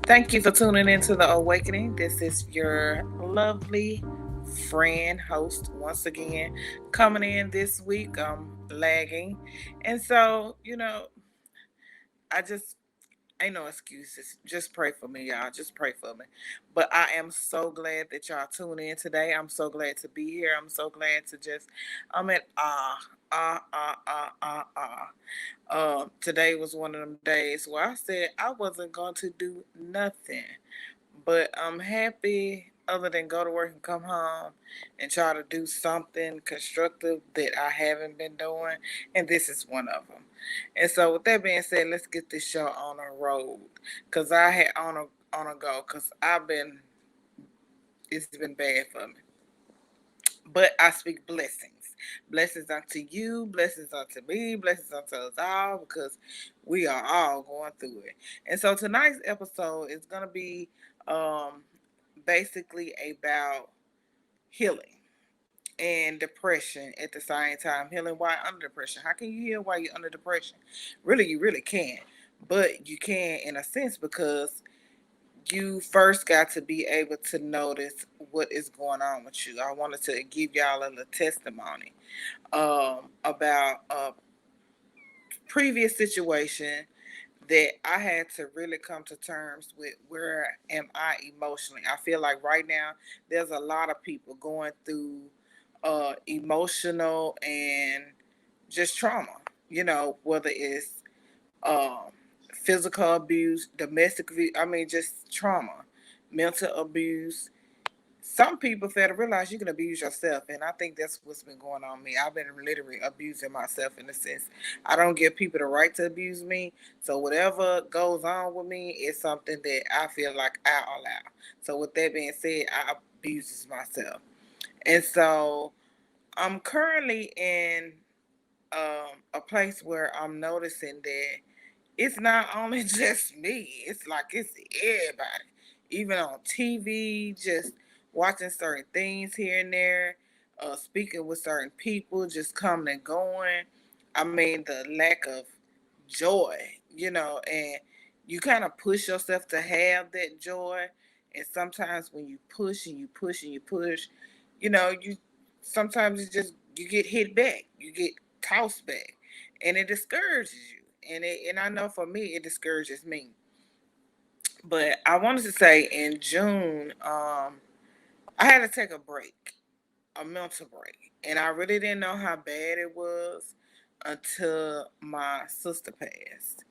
Thank you for tuning into The Awakening. This is your lovely friend, host, once again, coming in this week. I'm lagging. And so, I just ain't no excuses. Just pray for me, y'all. Just pray for me. But I am so glad that y'all tuned in today. I'm so glad to be here. I'm so glad to just, I'm at today was one of them days where I said I wasn't going to do nothing. But I'm happy, other than go to work and come home and try to do something constructive that I haven't been doing. And this is one of them. And so, with that being said, let's get this show on a road. Because I had on a go. Because it's been bad for me. But I speak blessings. Blessings unto you, blessings unto me, blessings unto us all, because we are all going through it. And so tonight's episode is going to be um, basically about healing and depression at the same time. Healing while under depression. How can you heal while you're under depression? Really, you really can. But you can in a sense because you first got to be able to notice what is going on with you. I wanted to give y'all a little testimony about a previous situation that I had to really come to terms with. Where am I emotionally? I feel like right now there's a lot of people going through emotional and just trauma. Whether it's um, physical abuse, domestic abuse, I mean, just trauma, mental abuse. Some people fail to realize you can abuse yourself, and I think that's what's been going on with me. I've been literally abusing myself in a sense. I don't give people the right to abuse me, so whatever goes on with me is something that I feel like I allow. So with that being said, I abuses myself, and so I'm currently in a place where I'm noticing that it's not only just me. It's like it's everybody. Even on TV, just watching certain things here and there, speaking with certain people, just coming and going. I mean, the lack of joy, and you kind of push yourself to have that joy. And sometimes when you push and you push and you push, you sometimes you get hit back, you get tossed back, and it discourages you. And I know for me it discourages me. But I wanted to say in June, I had to take a break, a mental break, and I really didn't know how bad it was until my sister passed.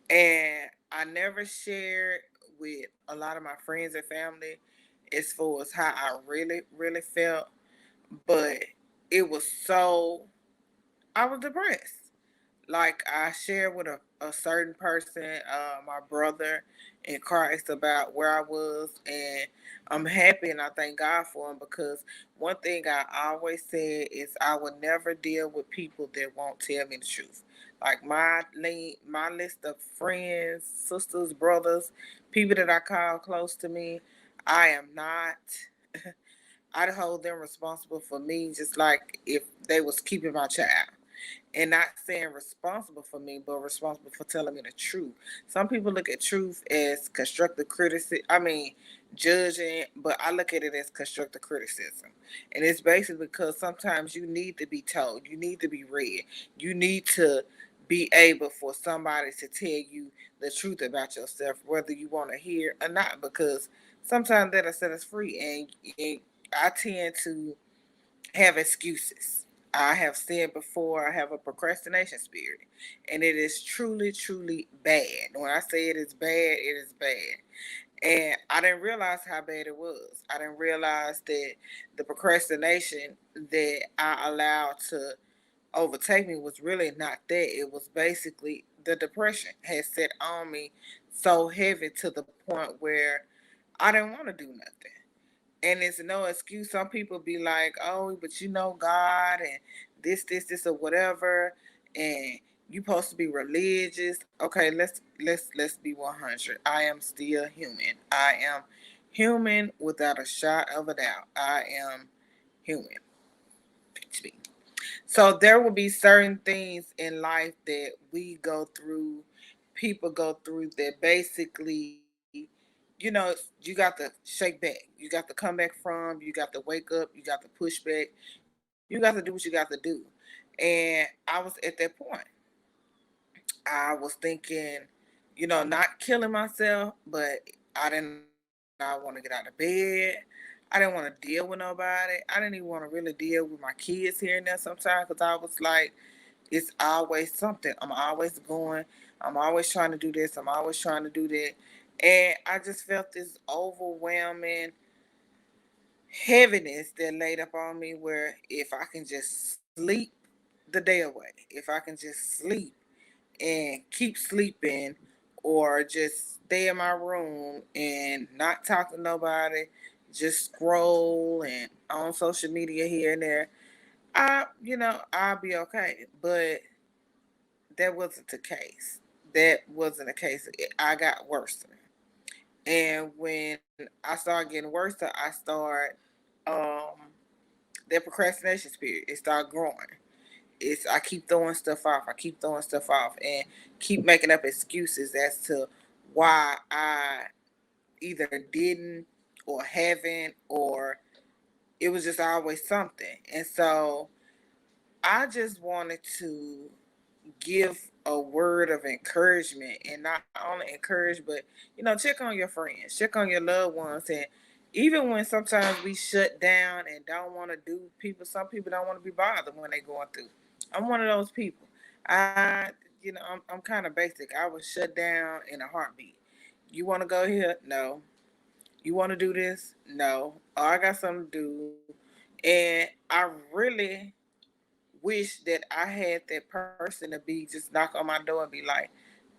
And I never shared with a lot of my friends and family as far as how I really, really felt. But it was so, I was depressed. Like I shared with a certain person, my brother in Christ, about where I was, and I'm happy and I thank God for him, because one thing I always said is I would never deal with people that won't tell me the truth. Like my list of friends, sisters, brothers, people that I call close to me, I am not. I'd hold them responsible for me, just like if they was keeping my child, and not saying responsible for me, but responsible for telling me the truth. Some people look at truth as constructive criticism. I mean, judging, but I look at it as constructive criticism. And it's basically because sometimes you need to be told, you need to be read, you need to be able for somebody to tell you the truth about yourself, whether you want to hear or not, because sometimes that'll set us free. And I tend to have excuses. I have said before, I have a procrastination spirit, and it is truly, truly bad. When I say it is bad, it is bad. And I didn't realize how bad it was. I didn't realize that the procrastination that I allowed to overtake me was really not that. It was basically the depression had set on me so heavy to the point where I didn't want to do nothing. And it's no excuse. Some people be like, "Oh, but you know God and this, or whatever, and you supposed to be religious." Okay, let's be 100. I am still human. I am human without a shot of a doubt. I am human. So there will be certain things in life that we go through, people go through, that basically you know, you got to shake back. You got to come back from. You got to wake up. You got to push back. You got to do what you got to do. And I was at that point. I was thinking, not killing myself, but I did not want to get out of bed. I didn't want to deal with nobody. I didn't even want to really deal with my kids here and there sometimes because I was like, it's always something. I'm always going. I'm always trying to do this. I'm always trying to do that. And I just felt this overwhelming heaviness that laid up on me where if I can just sleep the day away, if I can just sleep and keep sleeping or just stay in my room and not talk to nobody, just scroll and on social media here and there, I'll be okay. But that wasn't the case. That wasn't the case. I got worse. And when I started getting worse, I started um that procrastination spirit. It started growing. I keep throwing stuff off. I keep throwing stuff off and keep making up excuses as to why I either didn't or haven't or it was just always something. And so I just wanted to give a word of encouragement and not only encourage, but check on your friends, check on your loved ones, and even when sometimes we shut down and don't want to do people, some people don't want to be bothered when they're going through. I'm one of those people. I, I'm kind of basic. I was shut down in a heartbeat. You want to go here? No. You want to do this? No. Oh, I got something to do, and I really wish that I had that person to be just knock on my door and be like,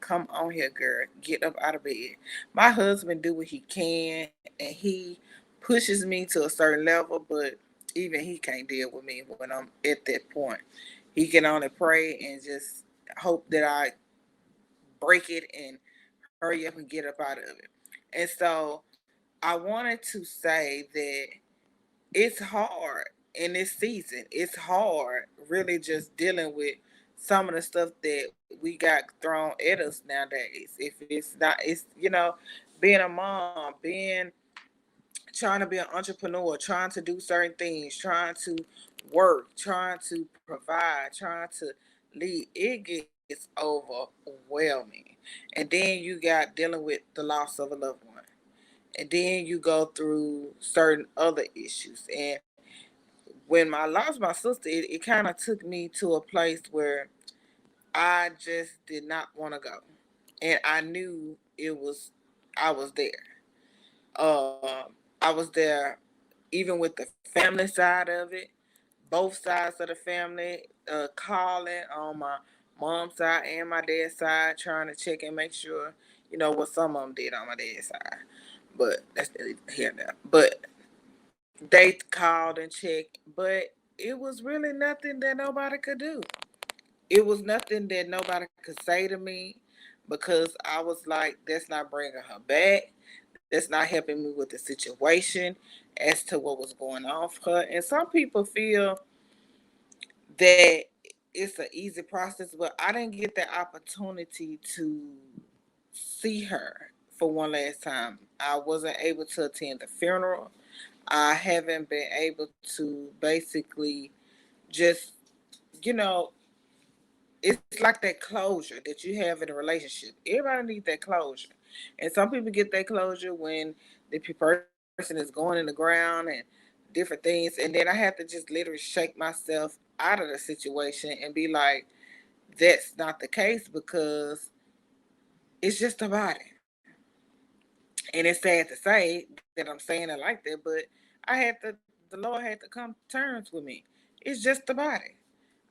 come on here, girl, get up out of bed. My husband do what he can and he pushes me to a certain level, but even he can't deal with me when I'm at that point. He can only pray and just hope that I break it and hurry up and get up out of it. And so I wanted to say that it's hard in this season. It's hard really just dealing with some of the stuff that we got thrown at us nowadays. If it's not, being a mom, being trying to be an entrepreneur, trying to do certain things, trying to work, trying to provide, trying to lead, it gets overwhelming. And then you got dealing with the loss of a loved one. And then you go through certain other issues. And when I lost my sister, it kind of took me to a place where I just did not want to go, and I knew it was I was there. I was there, even with the family side of it, both sides of the family, calling on my mom's side and my dad's side, trying to check and make sure, what some of them did on my dad's side. But that's here now. But they called and checked, but it was really nothing that nobody could do. It was nothing that nobody could say to me because I was like, that's not bringing her back. That's not helping me with the situation as to what was going on for her. And some people feel that it's an easy process, but I didn't get the opportunity to see her for one last time. I wasn't able to attend the funeral. I haven't been able to basically just, you know, it's like that closure that you have in a relationship. Everybody needs that closure. And some people get that closure when the person is going in the ground and different things. And then I have to just literally shake myself out of the situation and be like, that's not the case because it's just a body. And it's sad to say that I'm saying it like that, but the Lord had to come to terms with me. It's just the body.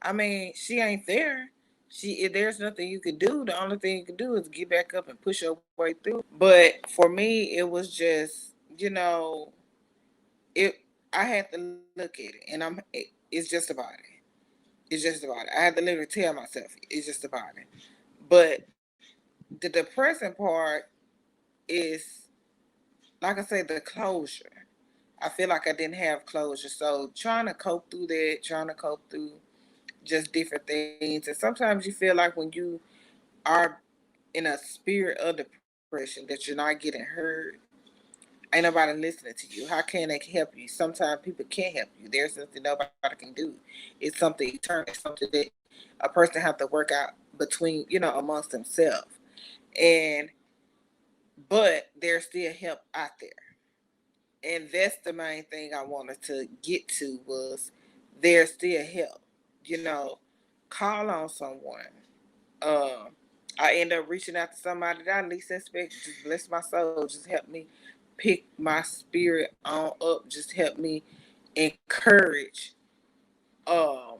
I mean, she ain't there. If there's nothing you can do, the only thing you can do is get back up and push your way through. But for me, it was just, it. I had to look at it, and it's just a body. It's just a body. I had to literally tell myself it's just a body. But the depressing part is, like I said, the closure. I feel like I didn't have closure. So trying to cope through that, trying to cope through just different things. And sometimes you feel like when you are in a spirit of depression that you're not getting heard. Ain't nobody listening to you. How can they help you? Sometimes people can't help you. There's something nobody can do. It's something eternal. It's something that a person have to work out between, amongst themselves. And but there's still help out there. And that's the main thing I wanted to get to was there's still help. You know, call on someone. Uh, I end up reaching out to somebody that I least expect. Just bless my soul. Just help me pick my spirit on up. Just help me encourage. Um,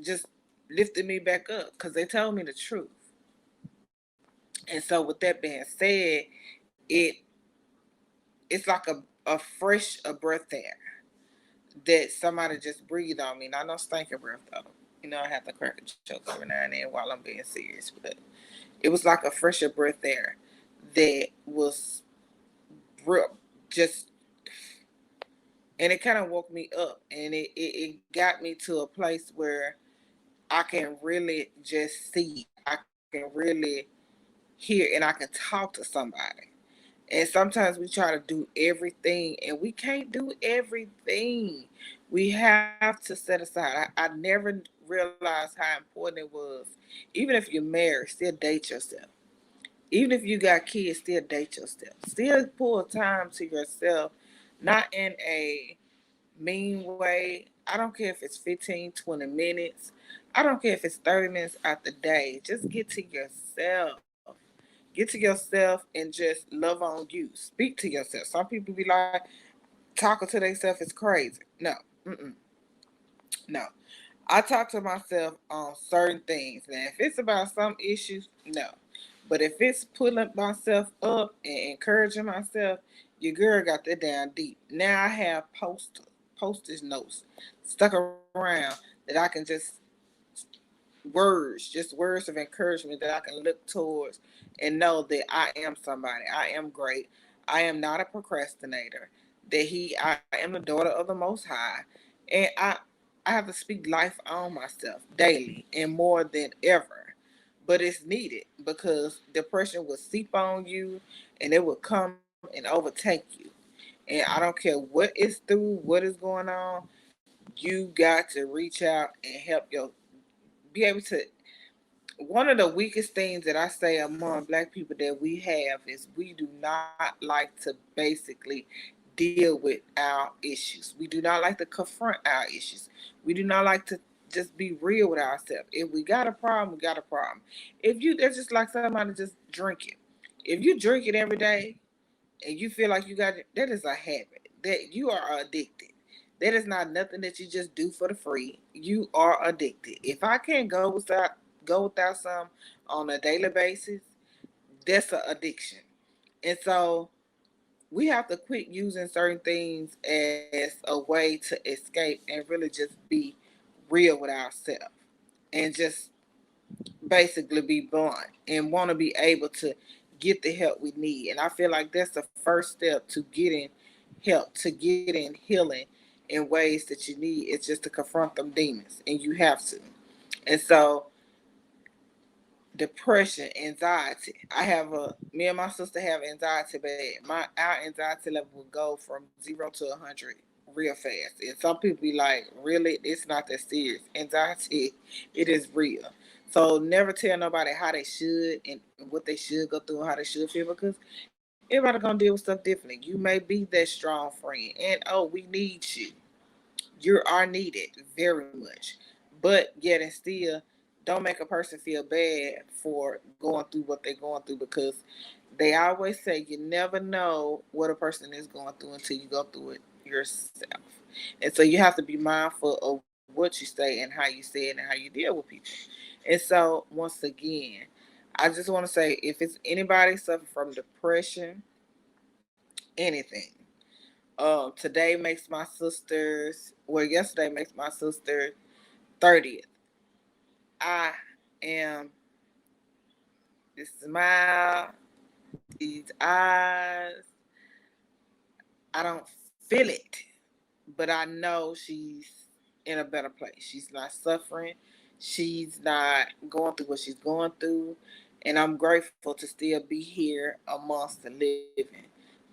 just lifting me back up because they told me the truth. And so with that being said, it it's like a fresh a breath there that somebody just breathed on me. Not no stinking breath though. I have to crack a joke every now and then while I'm being serious, but it was like a fresher breath there that was real, just, and it kind of woke me up, and it got me to a place where I can really just see, I can really hear, and I can talk to somebody. And sometimes we try to do everything, and we can't do everything. We have to set aside. I never realized how important it was. Even if you're married, still date yourself. Even if you got kids, still date yourself. Still pull time to yourself, not in a mean way. I don't care if it's 15, 20 minutes. I don't care if it's 30 minutes out the day. Just get to yourself. Get to yourself and just love on you. Speak to yourself. Some people be like, talking to themselves is crazy. No, no. I talk to myself on certain things. Now, if it's about some issues, no. But if it's pulling myself up and encouraging myself, your girl got that down deep. Now I have postage notes stuck around that I can just words, just words of encouragement that I can look towards and know that I am somebody. I am great. I am not a procrastinator. I am the daughter of the Most High, and I have to speak life on myself daily and more than ever. But it's needed because depression will seep on you, and it will come and overtake you. And I don't care what is through, what is going on. You got to reach out and help your be able to. One of the weakest things that I say among black people that we have is we do not like to basically deal with our issues. We do not like to confront our issues. We do not like to just be real with ourselves. If we got a problem, we got a problem. If you, that's just like somebody just drinking. If you drink it every day and you feel like you got it, that is a habit. That you are addicted. That is not nothing that you just do for the free. You are addicted. If I can't go without some on a daily basis, that's an addiction. And so we have to quit using certain things as a way to escape and really just be real with ourselves and just basically be blunt and want to be able to get the help we need. And I feel like that's the first step to getting help, to getting healing in ways that you need. It's just to confront them demons, and you have to. And so depression, anxiety. I have me and my sister have anxiety, but our anxiety level will go from 0 to 100 real fast. And some people be like, really, it's not that serious. Anxiety, it is real. So never tell nobody how they should and what they should go through and how they should feel because everybody gonna deal with stuff differently. You may be that strong friend, and we need you. You are needed very much. But yet and still, don't make a person feel bad for going through what they're going through because they always say you never know what a person is going through until you go through it yourself. And so you have to be mindful of what you say and how you say it and how you deal with people. And so once again, I just want to say if it's anybody suffering from depression, anything, today makes my sister's, well, yesterday makes my sister 30th. I am this smile, these eyes. I don't feel it, but I know she's in a better place. She's not suffering. She's not going through what she's going through. And I'm grateful to still be here amongst the living,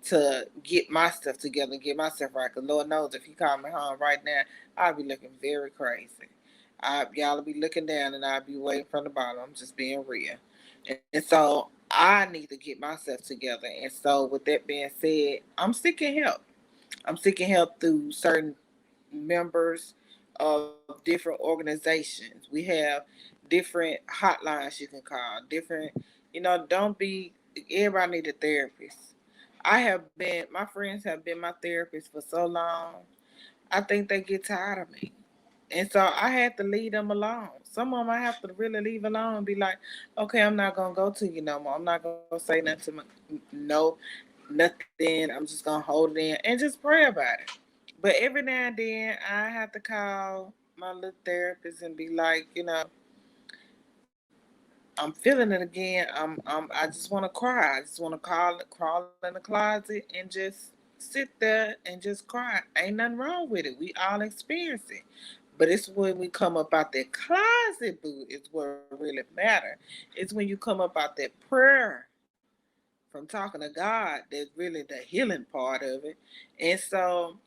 to get my stuff together and get myself right. Because Lord knows if he called me home right now, I'll be looking very crazy. Y'all will be looking down and I'll be waiting from the bottom. I'm just being real. And so I need to get myself together. And so with that being said, I'm seeking help. I'm seeking help through certain members of different organizations. We have different hotlines you can call, different, don't be, everybody need a therapist. My friends have been my therapist for so long. I think they get tired of me. And so I had to leave them alone. Some of them I have to really leave alone and be like, okay, I'm not going to go to you no more. I'm not going to say nothing to my, no, nothing. I'm just going to hold it in and just pray about it. But every now and then I have to call my little therapist and be like, I'm feeling it again. I just want to cry. I just want to crawl in the closet and just sit there and just cry. Ain't nothing wrong with it. We all experience it. But it's when we come up out that closet, boo, is what really matter. It's when you come up out that prayer from talking to God that's really the healing part of it. And so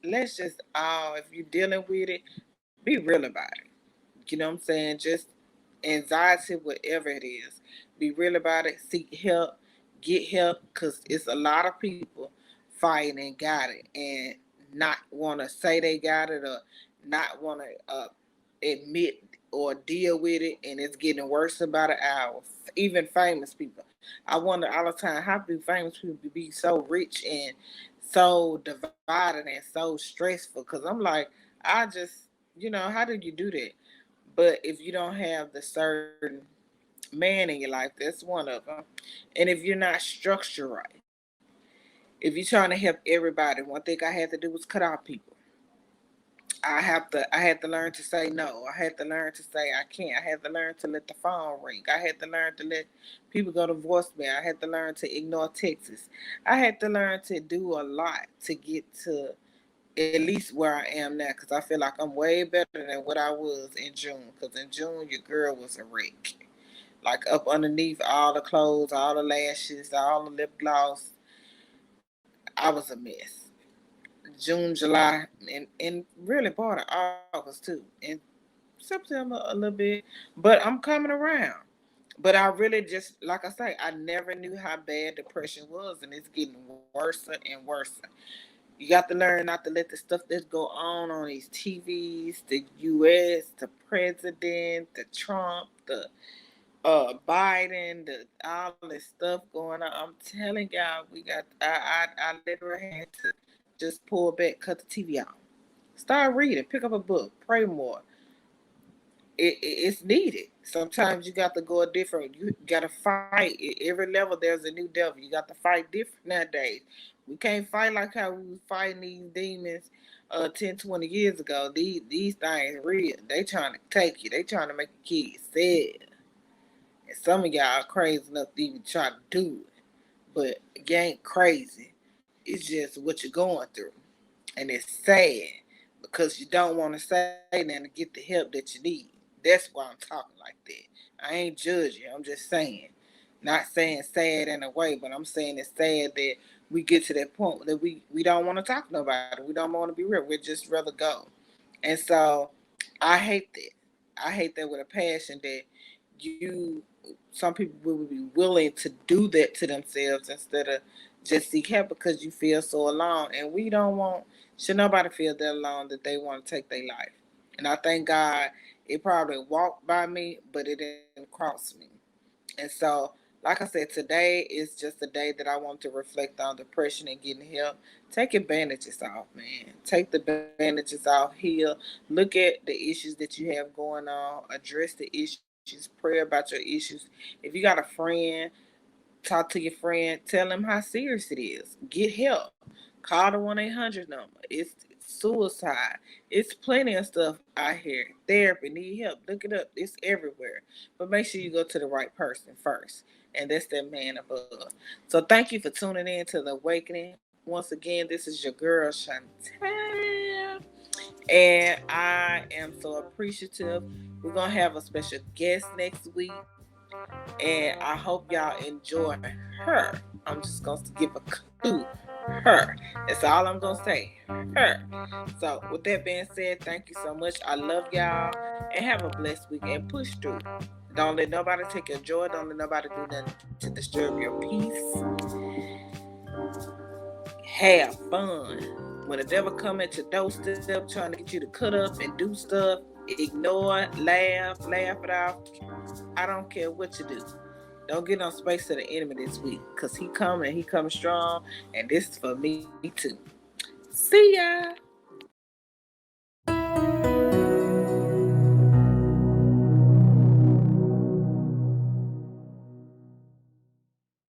let's just if you're dealing with it, be real about it. You know what I'm saying? Just anxiety, whatever it is. Be real about it. Seek help. Get help because it's a lot of people fighting and got it and not want to say they got it or not want to admit or deal with it, and it's getting worse about an hour. Even famous people. I wonder all the time how do famous people be so rich and so divided and so stressful? Because I'm like, I just, how do you do that? But if you don't have the certain man in your life, that's one of them. And if you're not structured right, if you're trying to help everybody, one thing I had to do was cut out people. I had to learn to say no. I had to learn to say I can't. I had to learn to let the phone ring. I had to learn to let people go to voicemail. I had to learn to ignore texts. I had to learn to do a lot to get to at least where I am now because I feel like I'm way better than what I was in June. Because in June, your girl was a wreck. Like up underneath all the clothes, all the lashes, all the lip gloss, I was a mess. June, July, and really part of August too, and September a little bit. But I'm coming around. But I really just, like I say, I never knew how bad depression was, and it's getting worse and worse. You got to learn not to let the stuff that go on these TVs, the U.S., the president, the Trump, the Biden, all this stuff going on. I'm telling y'all, we got. I literally had to just pull back, cut the TV off, start reading, pick up a book, pray more. It's needed. Sometimes you got to go a different. You got to fight. At every level, there's a new devil. You got to fight different nowadays. We can't fight like how we was fighting these demons 10, 20 years ago. These things real. They trying to take you. They trying to make the kids sad. And some of y'all crazy enough to even try to do it. But you ain't crazy. It's just what you're going through. And it's sad because you don't want to say nothing to get the help that you need. That's why I'm talking like that. I ain't judging. I'm just saying. Not saying sad in a way, but I'm saying it's sad that we get to that point that we don't want to talk to nobody. We don't want to be real. We'd just rather go. And so I hate that. I hate that with a passion that you some people will be willing to do that to themselves instead of just seek help because you feel so alone. And we don't want should nobody feel that alone that they want to take their life. And I thank God it probably walked by me, but it didn't cross me. And so, like I said, today is just a day that I want to reflect on depression and getting help. Take your bandages off, man. Take the bandages off, heal. Look at the issues that you have going on. Address the issues. Pray about your issues. If you got a friend, talk to your friend. Tell them how serious it is. Get help. Call the 1-800 number. It's suicide. It's plenty of stuff out here. Therapy, need help. Look it up. It's everywhere. But make sure you go to the right person first. And that's that man above. So thank you for tuning in to The Awakening. Once again, this is your girl, Shontal. And I am so appreciative. We're going to have a special guest next week. And I hope y'all enjoy her. I'm just going to give a coup. Her. That's all I'm going to say. Her. So, with that being said, thank you so much. I love y'all. And have a blessed week. And push through. Don't let nobody take your joy. Don't let nobody do nothing to disturb your peace. Have fun. When the devil come at your doorstep trying to get you to cut up and do stuff, ignore it, laugh it off. I don't care what you do. Don't get on space to the enemy this week, because he coming strong, and this is for me too. See ya.